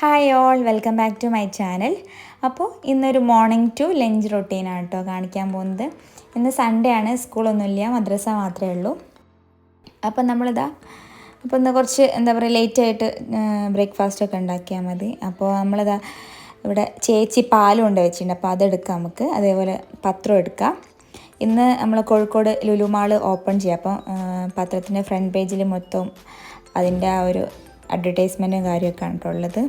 Hi all, welcome back to my channel. അപ്പോൾ ഇന്നൊരു morning to lunch റൊട്ടീനാണ് കേട്ടോ കാണിക്കാൻ പോകുന്നത്. ഇന്ന് സൺഡേ ആണ്, സ്കൂളൊന്നുമില്ല, മദ്രസ മാത്രമേ ഉള്ളൂ. അപ്പം അപ്പോൾ ഇന്ന് കുറച്ച് ലേറ്റായിട്ട് ബ്രേക്ക്ഫാസ്റ്റൊക്കെ ഉണ്ടാക്കിയാൽ മതി. അപ്പോൾ ഇവിടെ ചേച്ചി പാലും കൊണ്ട് വെച്ചിട്ടുണ്ട്, അപ്പോൾ അതെടുക്കാം നമുക്ക്. അതേപോലെ പത്രം എടുക്കാം. ഇന്ന് നമ്മൾ കോഴിക്കോട് ലുലു മാള് ഓപ്പൺ ചെയ്യാം. അപ്പോൾ പത്രത്തിൻ്റെ ഫ്രണ്ട് പേജിൽ മൊത്തം അതിൻ്റെ ആ ഒരു അഡ്വർടൈസ്മെൻറ്റും കാര്യമൊക്കെയാണ് കേട്ടോ ഉള്ളത്.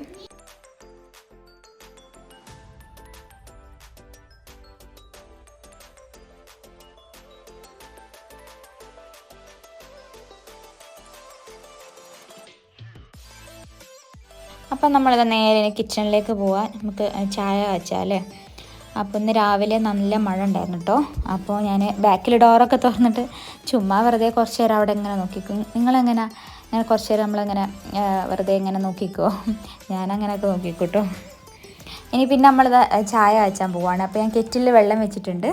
അപ്പം നമ്മളിത് നേരെ കിച്ചണിലേക്ക് പോവാൻ നമുക്ക് ചായ കാച്ചാലേ. അപ്പോൾ ഇന്ന് രാവിലെ നല്ല മഴ ഉണ്ടായിരുന്നു കേട്ടോ. അപ്പോൾ ഞാൻ ബാക്കിൽ ഡോറൊക്കെ തുറന്നിട്ട് ചുമ്മാ വെറുതെ കുറച്ച് നേരം അവിടെ ഇങ്ങനെ നോക്കിക്കും. നിങ്ങളെങ്ങനെ അങ്ങനെ കുറച്ച് നേരം നമ്മളിങ്ങനെ വെറുതെ ഇങ്ങനെ നോക്കിക്കോ? ഞാനങ്ങനെയൊക്കെ നോക്കിക്കോട്ടോ. ഇനി പിന്നെ നമ്മളിത് ചായ കാച്ചാൻ പോവാണ്. അപ്പോൾ ഞാൻ കെറ്റിലിൽ വെള്ളം വെച്ചിട്ടുണ്ട്.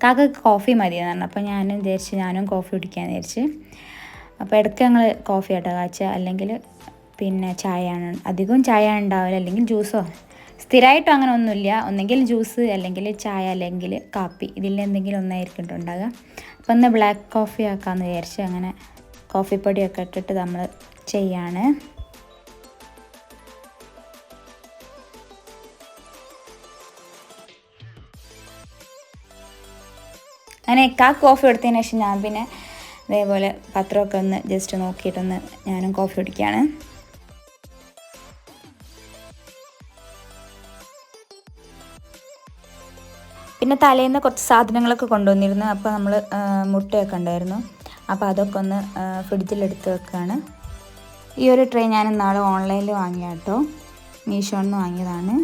കാക്കക്ക് കോഫി മതിയെന്ന് പറഞ്ഞു. അപ്പോൾ ഞാനും വിചാരിച്ച് ഞാനും കോഫി കുടിക്കാമെന്ന് വിചാരിച്ച്. അപ്പോൾ ഇടയ്ക്ക് ഞങ്ങൾ കോഫി ആട്ടോ കാച്ചുക, അല്ലെങ്കിൽ പിന്നെ ചായയാണ്. അധികവും ചായ ഉണ്ടാവില്ല, അല്ലെങ്കിൽ ജ്യൂസോ. സ്ഥിരമായിട്ടും അങ്ങനെ ഒന്നുമില്ല. ഒന്നെങ്കിൽ ജ്യൂസ്, അല്ലെങ്കിൽ ചായ, അല്ലെങ്കിൽ കാപ്പി. ഇതിൽ എന്തെങ്കിലും ഒന്നായിരിക്കും ഉണ്ടാകുക. അപ്പോൾ ഒന്ന് ബ്ലാക്ക് കോഫി ആക്കാമെന്ന് വിചാരിച്ച് അങ്ങനെ കോഫിപ്പൊടിയൊക്കെ ഇട്ടിട്ട് നമ്മൾ ചെയ്യാണ്. അങ്ങനെ കോഫി എടുത്തതിന് ശേഷം ഞാൻ പിന്നെ അതേപോലെ പത്രമൊക്കെ ഒന്ന് ജസ്റ്റ് നോക്കിയിട്ടൊന്ന് ഞാനും കോഫി കുടിക്കുകയാണ്. പിന്നെ തലേന്ന് കുറച്ച് സാധനങ്ങളൊക്കെ കൊണ്ടുവന്നിരുന്നു. അപ്പോൾ നമ്മൾ മുട്ടയൊക്കെ ഉണ്ടായിരുന്നു. അപ്പോൾ അതൊക്കെ ഒന്ന് ഫ്രിഡ്ജിലെടുത്ത് വെക്കുകയാണ്. ഈ ഒരു ട്രേ ഞാൻ നാളെ ഓൺലൈനിൽ വാങ്ങിയ കേട്ടോ, മീഷോയിൽ നിന്ന് വാങ്ങിയതാണ്.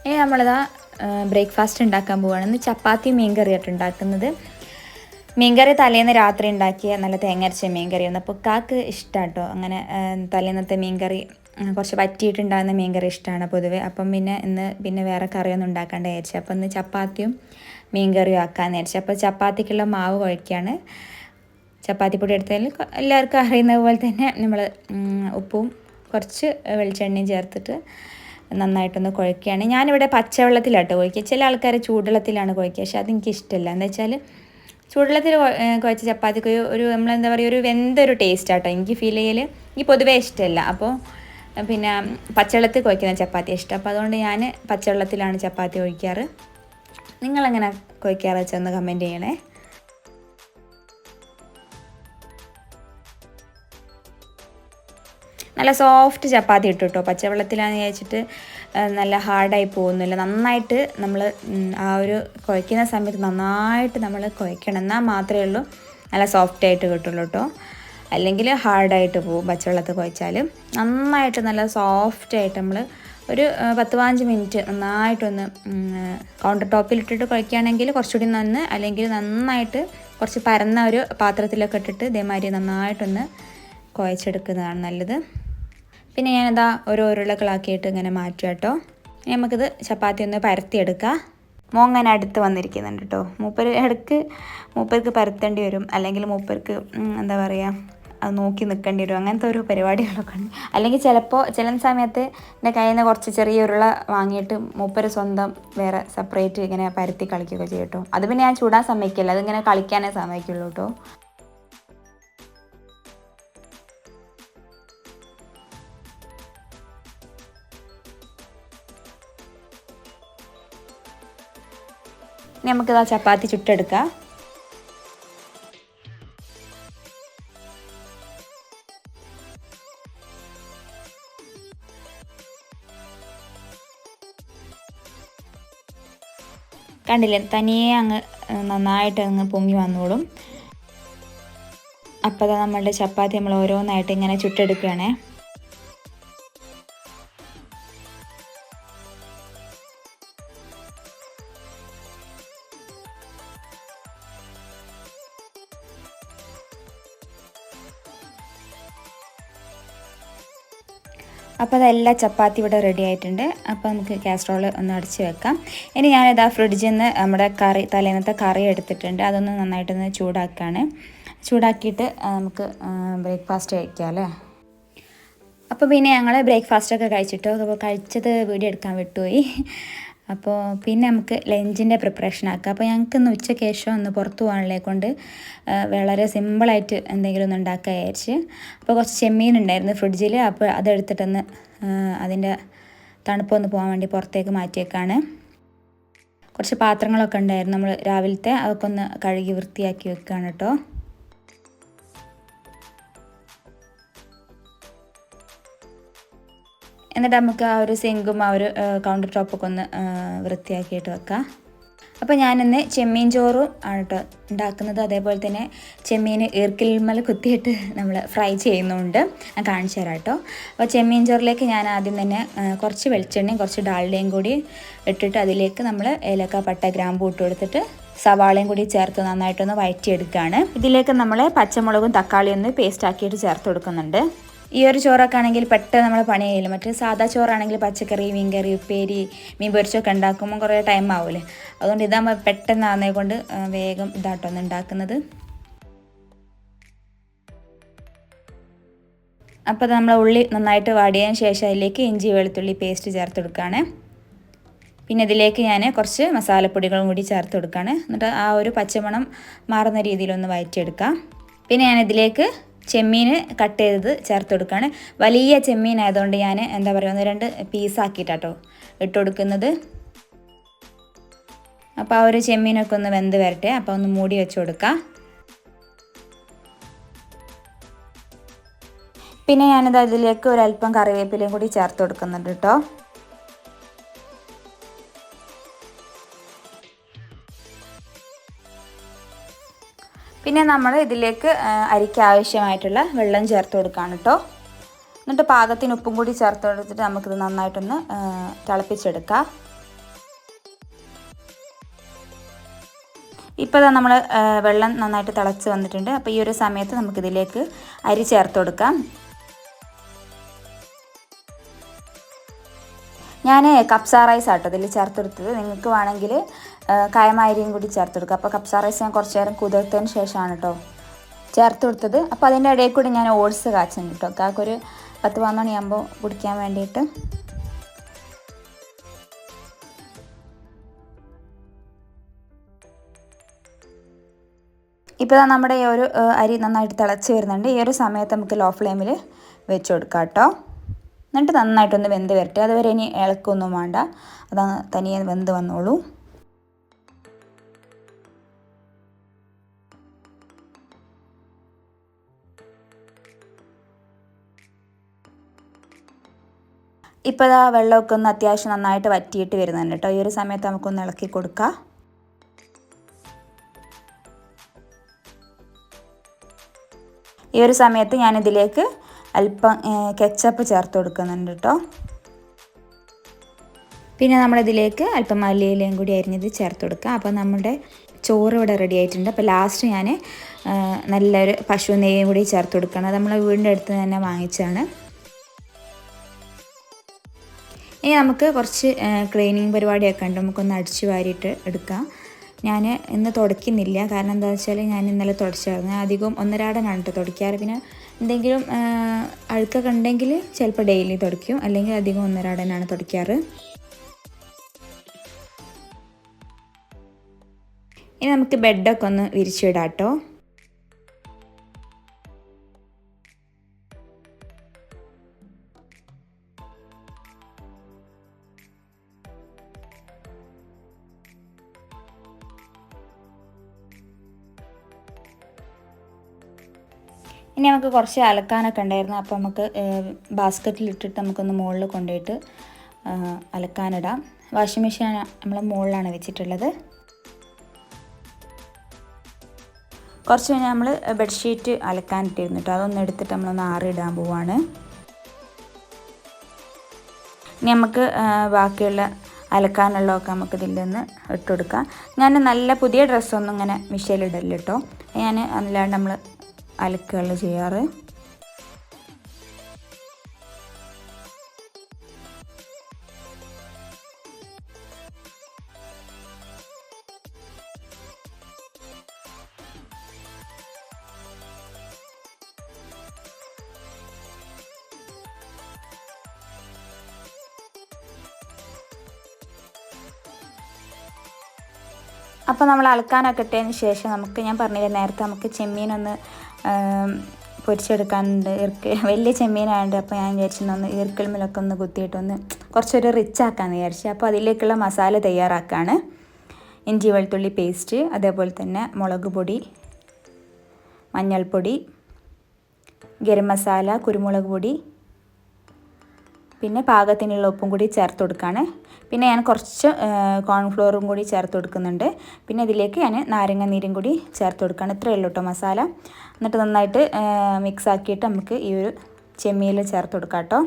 ഇനി നമ്മളിതാ ബ്രേക്ക്ഫാസ്റ്റ് ഉണ്ടാക്കാൻ പോവുകയാണ്. ഇന്ന് ചപ്പാത്തി മീൻകറിയായിട്ട് ഉണ്ടാക്കുന്നത്. മീൻകറി തലേന്ന് രാത്രി ഉണ്ടാക്കിയ നല്ല തേങ്ങരച്ച മീൻകറിയായിരുന്നു. അപ്പോൾ കാക്ക് ഇഷ്ടമാണ് കേട്ടോ അങ്ങനെ തലേന്നത്തെ മീൻകറി, കുറച്ച് വറ്റിയിട്ടുണ്ടാകുന്ന മീൻകറി ഇഷ്ടമാണ് പൊതുവെ. അപ്പം പിന്നെ വേറെ കറിയൊന്നും ഉണ്ടാക്കാണ്ട് വിചാരിച്ചു. അപ്പോൾ ഇന്ന് ചപ്പാത്തിയും മീൻകറിയും ആക്കാമെന്ന് വിചാരിച്ചു. അപ്പോൾ ചപ്പാത്തിക്കുള്ള മാവ് കുഴയ്ക്കുകയാണ്. ചപ്പാത്തിപ്പൊടി എടുത്തതിൽ എല്ലാവർക്കും അറിയുന്നത് പോലെ തന്നെ നമ്മൾ ഉപ്പും കുറച്ച് വെളിച്ചെണ്ണയും ചേർത്തിട്ട് നന്നായിട്ടൊന്ന് കുഴയ്ക്കുകയാണ്. ഞാനിവിടെ പച്ചവെള്ളത്തിലാട്ടോ കുഴയ്ക്കുക. ചില ആൾക്കാർ ചൂടുവെള്ളത്തിലാണ് കുഴയ്ക്കുക, പക്ഷെ അതെനിക്ക് ഇഷ്ടമല്ല. എന്താ വെച്ചാൽ ചൂടുവെള്ളത്തിൽ കുഴച്ച ചപ്പാത്തിക്ക് ഒരു ഒരു വെന്തൊരു ടേസ്റ്റ് ആട്ടോ എനിക്ക് ഫീൽ ചെയ്യൽ. എനിക്ക് പൊതുവേ ഇഷ്ടമല്ല. അപ്പോൾ പിന്നെ പച്ചവെള്ളത്തിൽ കുഴക്കുന്ന ചപ്പാത്തി ഇഷ്ടം. അപ്പോൾ അതുകൊണ്ട് ഞാൻ പച്ചവെള്ളത്തിലാണ് ചപ്പാത്തി കുഴയ്ക്കാറ്. നിങ്ങളെങ്ങനെ കുഴയ്ക്കാറ് വെച്ചാൽ ഒന്ന് കമൻറ്റ് ചെയ്യണേ. നല്ല സോഫ്റ്റ് ചപ്പാത്തി ഇട്ടു കേട്ടോ. പച്ചവെള്ളത്തിലാന്ന് വിചാരിച്ചിട്ട് നല്ല ഹാർഡായി പോകുന്നില്ല. നന്നായിട്ട് നമ്മൾ ആ ഒരു കുഴയ്ക്കുന്ന സമയത്ത് നന്നായിട്ട് നമ്മൾ കുഴയ്ക്കണം, എന്നാൽ മാത്രമേ ഉള്ളൂ നല്ല സോഫ്റ്റായിട്ട് കിട്ടുള്ളൂ കേട്ടോ. അല്ലെങ്കിൽ ഹാർഡായിട്ട് പോകും പച്ചവെള്ളത്തിൽ കുഴച്ചാൽ. നന്നായിട്ട് നല്ല സോഫ്റ്റായിട്ട് നമ്മൾ ഒരു 10-15 മിനിറ്റ് നന്നായിട്ടൊന്ന് കൗണ്ടർ ടോപ്പിലിട്ടിട്ട് കുഴയ്ക്കുകയാണെങ്കിൽ കുറച്ചുകൂടി നന്ന്. അല്ലെങ്കിൽ നന്നായിട്ട് കുറച്ച് പരന്ന ഒരു പാത്രത്തിലൊക്കെ ഇട്ടിട്ട് ഇതേമാതിരി നന്നായിട്ടൊന്ന് കുഴച്ചെടുക്കുന്നതാണ് നല്ലത്. പിന്നെ ഞാനിതാ ഓരോ ഉരുളകളാക്കിയിട്ട് ഇങ്ങനെ മാറ്റുക കേട്ടോ. നമുക്കിത് ചപ്പാത്തി ഒന്ന് പരത്തിയെടുക്കാം. മോങ്ങനെ അടുത്ത് വന്നിരിക്കുന്നുണ്ട് കേട്ടോ. മൂപ്പർക്ക് പരത്തേണ്ടി വരും, അല്ലെങ്കിൽ മൂപ്പർക്ക് അത് നോക്കി നിൽക്കേണ്ടി വരും. അങ്ങനത്തെ ഒരു പരിപാടികളൊക്കെ ഉണ്ട്. അല്ലെങ്കിൽ ചില സമയത്ത് എൻ്റെ കയ്യിൽ നിന്ന് കുറച്ച് ചെറിയ ഉരുള വാങ്ങിയിട്ട് മൂപ്പര് സ്വന്തം വേറെ സെപ്പറേറ്റ് ഇങ്ങനെ പരത്തി കളിക്കുകയൊക്കെ ചെയ്യും കേട്ടോ. അത് പിന്നെ ഞാൻ ചൂടാൻ സമ്മതിക്കില്ല, അതിങ്ങനെ കളിക്കാനേ സമ്മതിക്കുള്ളൂ കേട്ടോ. നമുക്കിതാ ചപ്പാത്തി ചുട്ടെടുക്കാം. കണ്ടില്ലേ, തനിയെ നന്നായിട്ട് പൊങ്ങി വന്നോളും. അപ്പോൾ നമ്മളുടെ ചപ്പാത്തി നമ്മൾ ഓരോന്നായിട്ട് ഇങ്ങനെ ചുട്ടെടുക്കുകയാണേ. അപ്പോൾ അതെല്ലാം ചപ്പാത്തി ഇവിടെ റെഡി ആയിട്ടുണ്ട്. അപ്പോൾ നമുക്ക് കാസറോൾ ഒന്ന് അടച്ച് വെക്കാം. ഇനി ഞാനിതാ ഫ്രിഡ്ജിൽ നിന്ന് നമ്മുടെ കറി തലേന്നത്തെ കറി എടുത്തിട്ടുണ്ട്. അതൊന്ന് നന്നായിട്ടൊന്ന് ചൂടാക്കുകയാണ്. ചൂടാക്കിയിട്ട് നമുക്ക് ബ്രേക്ക്ഫാസ്റ്റ് കഴിക്കാം അല്ലേ. അപ്പോൾ പിന്നെ ഞങ്ങൾ ബ്രേക്ക്ഫാസ്റ്റൊക്കെ കഴിച്ചിട്ടോ. അപ്പോൾ കഴിച്ചത് വീഡിയോ എടുക്കാൻ വിട്ടുപോയി. അപ്പോൾ പിന്നെ നമുക്ക് ലഞ്ചിൻ്റെ പ്രിപ്പറേഷൻ ആക്കാം. അപ്പോൾ ഞങ്ങൾക്കിന്ന് ഉച്ചയ്ക്ക് ശേഷം ഒന്ന് പുറത്ത് പോകാനുള്ളേ കൊണ്ട് വളരെ സിമ്പിളായിട്ട് എന്തെങ്കിലും ഒന്ന് ഉണ്ടാക്കാൻ വിചാരിച്ച്. അപ്പോൾ കുറച്ച് ചെമ്മീൻ ഉണ്ടായിരുന്നു ഫ്രിഡ്ജിൽ. അപ്പോൾ അതെടുത്തിട്ടൊന്ന് അതിൻ്റെ തണുപ്പൊന്ന് പോകാൻ വേണ്ടി പുറത്തേക്ക് മാറ്റിയേക്കാണ്. കുറച്ച് പാത്രങ്ങളൊക്കെ ഉണ്ടായിരുന്നു നമ്മൾ രാവിലത്തെ, അതൊക്കെ ഒന്ന് കഴുകി വൃത്തിയാക്കി വെക്കുകയാണ് കേട്ടോ. എന്നിട്ട് നമുക്ക് ആ ഒരു സിങ്കും ആ ഒരു കൗണ്ടർ ടോപ്പൊക്കെ ഒന്ന് വൃത്തിയാക്കിയിട്ട് വെക്കാം. അപ്പോൾ ഞാനിന്ന് ചെമ്മീൻ ചോറും ആണ് കേട്ടോ ഉണ്ടാക്കുന്നത്. അതേപോലെ തന്നെ ചെമ്മീൻ ഈർക്കിൽമൽ കുത്തിയിട്ട് നമ്മൾ ഫ്രൈ ചെയ്യുന്നുണ്ട്. ഞാൻ കാണിച്ചു തരാം കേട്ടോ. അപ്പോൾ ചെമ്മീൻ ചോറിലേക്ക് ഞാൻ ആദ്യം തന്നെ കുറച്ച് വെളിച്ചെണ്ണയും കുറച്ച് ഡാൽഡയും കൂടി ഇട്ടിട്ട് അതിലേക്ക് നമ്മൾ ഏലക്ക, പട്ട, ഗ്രാമ്പൂ ഇട്ട് കൊടുത്തിട്ട് സവാളയും കൂടി ചേർത്ത് നന്നായിട്ടൊന്ന് വഴറ്റിയെടുക്കുകയാണ്. ഇതിലേക്ക് നമ്മൾ പച്ചമുളകും തക്കാളിയും ഒന്ന് പേസ്റ്റ് ആക്കിയിട്ട് ചേർത്ത് കൊടുക്കുന്നുണ്ട്. ഈ ഒരു ചോറൊക്കെ ആണെങ്കിൽ പെട്ടെന്ന് നമ്മൾ പണി ചെയ്യില്ല. മറ്റേ സാധാ ചോറാണെങ്കിൽ പച്ചക്കറി, മീൻകറി, ഉപ്പേരി, മീൻ പൊരിച്ചൊക്കെ ഉണ്ടാക്കുമ്പോൾ കുറേ ടൈം ആവില്ലേ. അതുകൊണ്ട് ഇതാകുമ്പോൾ പെട്ടെന്ന് ആകുന്നേ കൊണ്ട് വേഗം ഇതാട്ടോ ഒന്ന് ഉണ്ടാക്കുന്നത്. അപ്പോൾ നമ്മൾ ഉള്ളി നന്നായിട്ട് വാടിയതിന് ശേഷം അതിലേക്ക് ഇഞ്ചി വെളുത്തുള്ളി പേസ്റ്റ് ചേർത്ത് കൊടുക്കുകയാണ്. പിന്നെ ഇതിലേക്ക് ഞാൻ കുറച്ച് മസാലപ്പൊടികളും കൂടി ചേർത്ത് കൊടുക്കുകയാണ്. എന്നിട്ട് ആ ഒരു പച്ചമണം മാറുന്ന രീതിയിലൊന്ന് വഴറ്റിയെടുക്കാം. പിന്നെ ഞാനിതിലേക്ക് ചെമ്മീൻ കട്ട് ചെയ്തത് ചേർത്ത് കൊടുക്കുകയാണ്. വലിയ ചെമ്മീൻ ആയതുകൊണ്ട് ഞാൻ എന്താ പറയുക 1-2 പീസാക്കിയിട്ടാട്ടോ ഇട്ട് കൊടുക്കുന്നത്. അപ്പോൾ ആ ഒരു ചെമ്മീനൊക്കെ ഒന്ന് വെന്ത് വരട്ടെ. അപ്പോൾ ഒന്ന് മൂടി വെച്ച് കൊടുക്കാം. പിന്നെ ഞാനിത് അതിലേക്ക് ഒരല്പം കറിവേപ്പിലയും കൂടി ചേർത്ത് കൊടുക്കുന്നുണ്ട് കേട്ടോ. പിന്നെ നമ്മൾ ഇതിലേക്ക് അരിക്ക് ആവശ്യമായിട്ടുള്ള വെള്ളം ചേർത്ത് കൊടുക്കുകയാണ് കേട്ടോ. എന്നിട്ട് പാകത്തിന് ഉപ്പും കൂടി ചേർത്ത് കൊടുത്തിട്ട് നമുക്കിത് നന്നായിട്ടൊന്ന് തിളപ്പിച്ചെടുക്കാം. ഇപ്പോൾ നമ്മൾ വെള്ളം നന്നായിട്ട് തിളച്ച് വന്നിട്ടുണ്ട്. അപ്പോൾ ഈ ഒരു സമയത്ത് നമുക്കിതിലേക്ക് അരി ചേർത്ത് കൊടുക്കാം. ഞാൻ കപ്സ റൈസ് ആട്ടോ ഇതിൽ ചേർത്ത് കൊടുത്തത്. നിങ്ങൾക്ക് വേണമെങ്കിൽ കായമാരിയും കൂടി ചേർത്ത് കൊടുക്കുക. അപ്പോൾ കപ്സ റൈസ് ഞാൻ കുറച്ച് നേരം കുതിർത്തതിന് ശേഷമാണ് കേട്ടോ ചേർത്ത് കൊടുത്തത്. അപ്പോൾ അതിൻ്റെ ഇടയിൽ കൂടി ഞാൻ ഓട്സ് കാച്ചുണ്ട് കേട്ടോ. കാക്കൊരു 10-11 മണിയാകുമ്പോൾ കുടിക്കാൻ വേണ്ടിയിട്ട്. ഇപ്പോൾ നമ്മുടെ ഈ ഒരു അരി നന്നായിട്ട് തിളച്ച് വരുന്നുണ്ട്. ഈ ഒരു സമയത്ത് നമുക്ക് ലോ ഫ്ലെയിമിൽ വെച്ച് കൊടുക്കാം കേട്ടോ. എന്നിട്ട് നന്നായിട്ടൊന്ന് വെന്ത് വരട്ടെ. അതുവരെ ഇനി ഇളക്കൊന്നും വേണ്ട, അതാണ് തനിയെ വെന്ത് വന്നോളൂ. ഇപ്പോൾ ആ വെള്ളമൊക്കെ ഒന്ന് അത്യാവശ്യം നന്നായിട്ട് വറ്റിയിട്ട് വരുന്നുണ്ട് കേട്ടോ. ഈ ഒരു സമയത്ത് നമുക്കൊന്ന് ഇളക്കി കൊടുക്കാം. ഈ ഒരു സമയത്ത് ഞാനിതിലേക്ക് അല്പം കെച്ചപ്പ് ചേർത്ത് കൊടുക്കുന്നുണ്ട് കേട്ടോ. പിന്നെ നമ്മളിതിലേക്ക് അല്പം മല്ലിയിലയും കൂടി അരിഞ്ഞത് ചേർത്ത് കൊടുക്കുക. അപ്പോൾ നമ്മുടെ ചോറ് ഇവിടെ റെഡി ആയിട്ടുണ്ട്. അപ്പോൾ ലാസ്റ്റ് ഞാൻ നല്ലൊരു പശു നെയ്യും കൂടി ചേർത്ത് കൊടുക്കണം. നമ്മൾ വീടിൻ്റെ അടുത്ത് തന്നെ വാങ്ങിച്ചാണ്. ഇനി നമുക്ക് കുറച്ച് ക്ലീനിങ് പരിപാടിയൊക്കെ ഉണ്ട്. നമുക്കൊന്ന് അടിച്ചു വാരിയിട്ട് എടുക്കാം. ഞാൻ ഇന്ന് തുടയ്ക്കുന്നില്ല, കാരണം എന്താ വെച്ചാൽ ഞാൻ ഇന്നലെ തുടച്ചായിരുന്നു. അധികം ഒന്നരാടനാണ് കേട്ടോ തുടയ്ക്കാറ്. പിന്നെ എന്തെങ്കിലും അഴുക്കൊക്കെ ഉണ്ടെങ്കിൽ ചിലപ്പോൾ ഡെയിലി തുടയ്ക്കും, അല്ലെങ്കിൽ അധികം ഒന്നരാടനാണ് തുടയ്ക്കാറ്. ഇനി നമുക്ക് ബെഡൊക്കെ ഒന്ന് വിരിച്ചിടാം കേട്ടോ. ഇനി നമുക്ക് കുറച്ച് അലക്കാനൊക്കെ ഉണ്ടായിരുന്നു. അപ്പോൾ നമുക്ക് ബാസ്ക്കറ്റിലിട്ടിട്ട് നമുക്കൊന്ന് മുകളിൽ കൊണ്ടുപോയിട്ട് അലക്കാനിടാം. വാഷിംഗ് മെഷീൻ നമ്മൾ മുകളിലാണ് വെച്ചിട്ടുള്ളത്. കുറച്ച് കഴിഞ്ഞാൽ നമ്മൾ ബെഡ്ഷീറ്റ് അലക്കാനിട്ടിരുന്നു കേട്ടോ. അതൊന്ന് എടുത്തിട്ട് നമ്മളൊന്ന് ആറിടാൻ പോവാണ്. ഇനി നമുക്ക് ബാക്കിയുള്ള അലക്കാനുള്ളതൊക്കെ നമുക്ക് ഇതിൽ നിന്ന് ഇട്ട് കൊടുക്കാം. ഞാൻ നല്ല പുതിയ ഡ്രസ്സൊന്നും ഇങ്ങനെ മിഷീനിലിടല്ല കേട്ടോ. ഞാൻ അല്ലാണ്ട് നമ്മൾ അലക്കുകൾ ചെയ്യാറ്. അപ്പോൾ നമ്മൾ അലക്കാനൊക്കെ ഇട്ടതിന് ശേഷം നമുക്ക് ഞാൻ പറഞ്ഞില്ലേ നേരത്തെ നമുക്ക് ചെമ്മീനൊന്ന് പൊരിച്ചെടുക്കാനുണ്ട്. വലിയ ചെമ്മീനായതുകൊണ്ട് അപ്പോൾ ഞാൻ വിചാരിച്ചിരുന്നു ഈർക്കിളിമിലൊക്കെ ഒന്ന് കുത്തിയിട്ടൊന്ന് കുറച്ചൊരു റിച്ച് ആക്കാമെന്ന് വിചാരിച്ചു. അപ്പോൾ അതിലേക്കുള്ള മസാല തയ്യാറാക്കുകയാണ്. ഇഞ്ചി വെളുത്തുള്ളി പേസ്റ്റ്, അതേപോലെ തന്നെ മുളക് പൊടി, മഞ്ഞൾപ്പൊടി, ഗരം മസാല, കുരുമുളക് പൊടി, പിന്നെ പാകത്തിനുള്ള ഉപ്പും കൂടി ചേർത്ത് കൊടുക്കുകയാണ്. പിന്നെ ഞാൻ കുറച്ച് കോൺഫ്ലോറും കൂടി ചേർത്ത് കൊടുക്കുന്നുണ്ട്. പിന്നെ ഇതിലേക്ക് ഞാൻ നാരങ്ങ നീരും കൂടി ചേർത്ത് കൊടുക്കുകയാണ്. ഇത്രയേ ഉള്ളൂ കേട്ടോ മസാല. എന്നിട്ട് നന്നായിട്ട് മിക്സ് ആക്കിയിട്ട് നമുക്ക് ഈ ഒരു ചെമ്മീനിൽ ചേർത്ത് കൊടുക്കാം കേട്ടോ.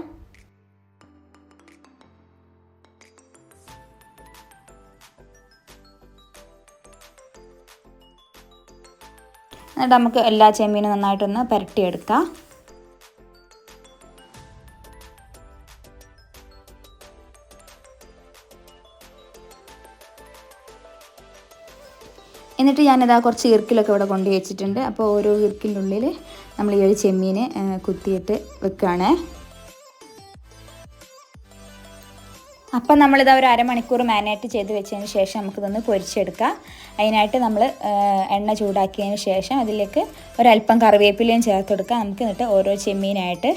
എന്നിട്ട് നമുക്ക് എല്ലാ ചെമ്മീനും നന്നായിട്ടൊന്ന് പുരട്ടിയെടുക്കാം. എന്നിട്ട് ഞാനിതാ കുറച്ച് ഈർക്കിലൊക്കെ ഇവിടെ കൊണ്ടു വെച്ചിട്ടുണ്ട്. അപ്പോൾ ഓരോ ഈർക്കിൻ്റെ ഉള്ളിൽ നമ്മൾ ഈ ഒരു ചെമ്മീന് കുത്തിയിട്ട് വെക്കുകയാണ്. അപ്പം നമ്മളിതാ ഒരു അരമണിക്കൂർ മാരിനേറ്റ് ചെയ്ത് വെച്ചതിന് ശേഷം നമുക്കിതൊന്ന് പൊരിച്ചെടുക്കാം. അതിനായിട്ട് നമ്മൾ എണ്ണ ചൂടാക്കിയതിന് ശേഷം അതിലേക്ക് ഒരല്പം കറിവേപ്പിലയും ചേർത്ത് കൊടുക്കാം. നമുക്ക് എന്നിട്ട് ഓരോ ചെമ്മീനായിട്ട്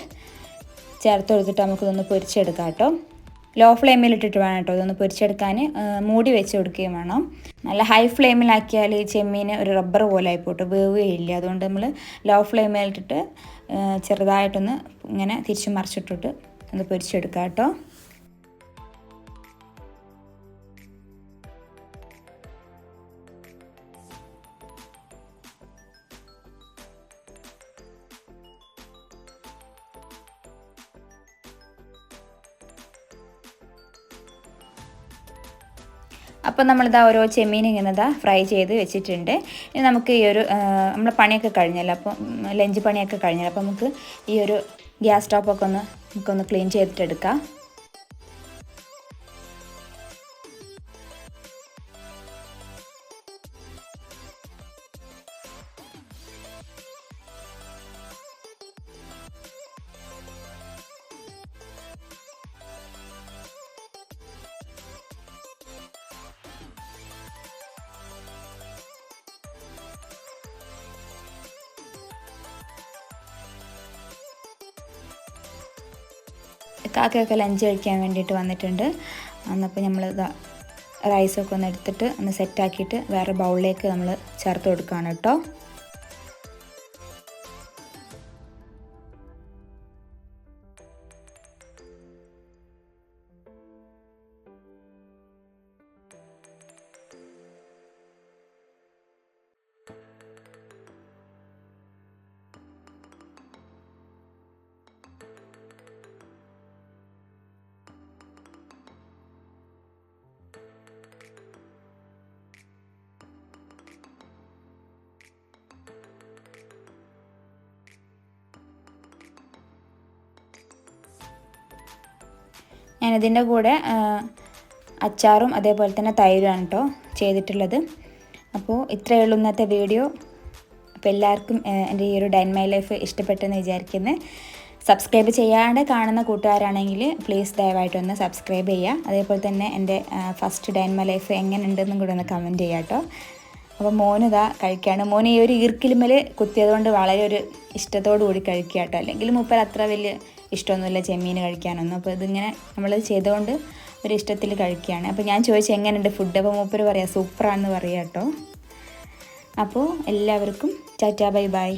ചേർത്ത് കൊടുത്തിട്ട് നമുക്കിതൊന്ന് പൊരിച്ചെടുക്കാം കേട്ടോ. ലോ ഫ്ലെയിമിലിട്ടിട്ട് വേണം കേട്ടോ ഇതൊന്ന് പൊരിച്ചെടുക്കാൻ. മൂടി വെച്ച് കൊടുക്കുകയും വേണം. നല്ല ഹൈ ഫ്ലെയിമിലാക്കിയാൽ ഈ ചെമ്മീൻ ഒരു റബ്ബർ പോലെ ആയിപ്പോട്ട് വേവുകയില്ല. അതുകൊണ്ട് നമ്മൾ ലോ ഫ്ലെയിമിലിട്ടിട്ട് ചെറുതായിട്ടൊന്ന് ഇങ്ങനെ തിരിച്ച് മറിച്ചിട്ടിട്ട് ഒന്ന് പൊരിച്ചെടുക്കാം കേട്ടോ. അപ്പോൾ നമ്മളിതാ ഓരോ ചെമ്മീൻ ഇങ്ങനെ ഫ്രൈ ചെയ്ത് വെച്ചിട്ടുണ്ട്. ഇനി നമുക്ക് ഈ ഒരു നമ്മളെ പണിയൊക്കെ കഴിഞ്ഞല്ലോ, അപ്പോൾ ലഞ്ച് പണിയൊക്കെ കഴിഞ്ഞല്ലോ. അപ്പോൾ നമുക്ക് ഈ ഒരു ഗ്യാസ് സ്റ്റോപ്പൊക്കെ നമുക്കൊന്ന് ക്ലീൻ ചെയ്തിട്ടെടുക്കാം. കാക്കയൊക്കെ ലഞ്ച് കഴിക്കാൻ വേണ്ടിയിട്ട് വന്നിട്ടുണ്ട്. എന്നപ്പോൾ നമ്മൾ റൈസൊക്കെ ഒന്ന് എടുത്തിട്ട് ഒന്ന് സെറ്റാക്കിയിട്ട് വേറെ ബൗളിലേക്ക് നമ്മൾ ചേർത്ത് കൊടുക്കുകയാണ് കേട്ടോ. ഞാനിതിൻ്റെ കൂടെ അച്ചാറും അതേപോലെ തന്നെ തൈരുമാണ് കേട്ടോ ചെയ്തിട്ടുള്ളത്. അപ്പോൾ ഇത്രയേ ഉള്ളൂ ഇന്നത്തെ വീഡിയോ. അപ്പോൾ എല്ലാവർക്കും എൻ്റെ ഈ ഒരു ഡേ ഇൻ മൈ ലൈഫ് ഇഷ്ടപ്പെട്ടെന്ന് വിചാരിക്കുന്നത്. സബ്സ്ക്രൈബ് ചെയ്യാണ്ട് കാണുന്ന കൂട്ടുകാരാണെങ്കിൽ പ്ലീസ് ദയവായിട്ടൊന്ന് സബ്സ്ക്രൈബ് ചെയ്യുക. അതേപോലെ തന്നെ എൻ്റെ first day in my life എങ്ങനെ ഉണ്ടെന്നും കൂടെ ഒന്ന് കമൻറ്റ് ചെയ്യാം കേട്ടോ. അപ്പോൾ മോനിതാ കഴിക്കുകയാണ്. മോന് ഈ ഒരു ഈർക്കിലുമ്മൽ കുത്തിയതുകൊണ്ട് വളരെ ഒരു ഇഷ്ടത്തോടു കൂടി കഴിക്കുക കേട്ടോ. അല്ലെങ്കിൽ മൂപ്പർ അത്ര വലിയ ഇഷ്ടമൊന്നുമില്ല ചെമ്മീൻ കഴിക്കാനൊന്നും. അപ്പോൾ ഇതിങ്ങനെ നമ്മൾ ചെയ്തുകൊണ്ട് ഒരു ഇഷ്ടത്തിൽ കഴിക്കുകയാണ്. അപ്പോൾ ഞാൻ ചോദിച്ചു എങ്ങനെയുണ്ട് ഫുഡ്. അപ്പോൾ മൂപ്പർ പറയാം സൂപ്പറാണെന്ന് പറയാം കേട്ടോ. അപ്പോൾ എല്ലാവർക്കും ടാറ്റാ ബൈ ബൈ.